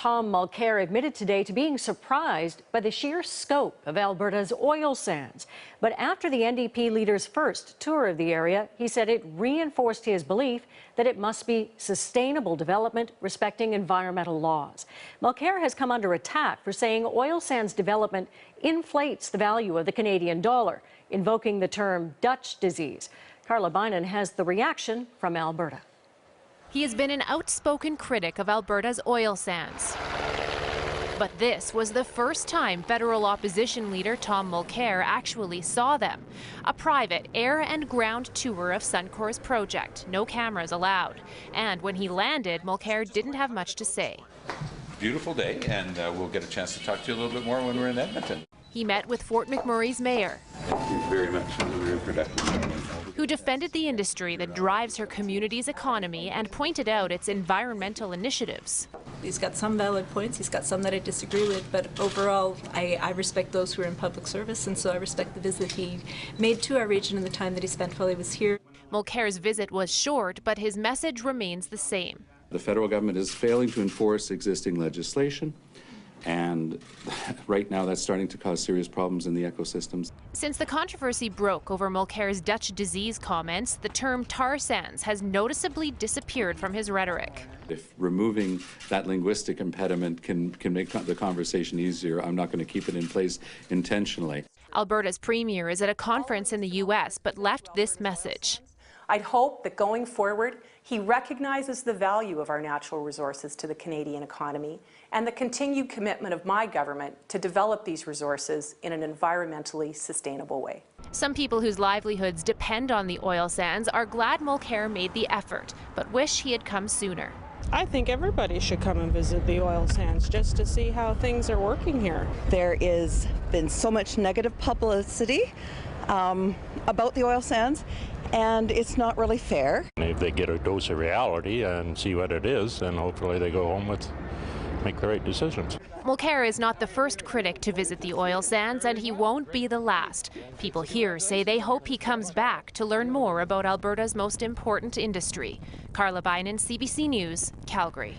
Tom Mulcair admitted today to being surprised by the sheer scope of Alberta's oil sands. But after the NDP leader's first tour of the area, he said it reinforced his belief that it must be sustainable development respecting environmental laws. Mulcair has come under attack for saying oil sands development inflates the value of the Canadian dollar, invoking the term Dutch disease. Carla Bynan has the reaction from Alberta. He has been an outspoken critic of Alberta's oil sands. But this was the first time federal opposition leader Tom Mulcair actually saw them. A private air and ground tour of Suncor's project, no cameras allowed. And when he landed, Mulcair didn't have much to say. Beautiful day, and we'll get a chance to talk to you a little bit more when we're in Edmonton. He met with Fort McMurray's mayor, Thank you very much for the introduction. who defended the industry that drives her community's economy and pointed out its environmental initiatives. He's got some valid points, he's got some that I disagree with, but overall I respect those who are in public service, and so I respect the visit he made to our region and the time that he spent while he was here. Mulcair's visit was short, but his message remains the same. The federal government is failing to enforce existing legislation, and right now that's starting to cause serious problems in the ecosystems. Since the controversy broke over Mulcair's Dutch disease comments, the term tar sands has noticeably disappeared from his rhetoric. If removing that linguistic impediment can make the conversation easier, I'm not going to keep it in place intentionally. Alberta's premier is at a conference in the U.S. but left this message. I'd hope that going forward, he recognizes the value of our natural resources to the Canadian economy and the continued commitment of my government to develop these resources in an environmentally sustainable way. Some people whose livelihoods depend on the oil sands are glad Mulcair made the effort, but wish he had come sooner. I think everybody should come and visit the oil sands just to see how things are working here. There has been so much negative publicity about the oil sands, and it's not really fair. If they get a dose of reality and see what it is, then hopefully they go home with make the right decisions. Mulcair is not the first critic to visit the oil sands, and he won't be the last. People here say they hope he comes back to learn more about Alberta's most important industry. Carla Bynan, CBC News, Calgary.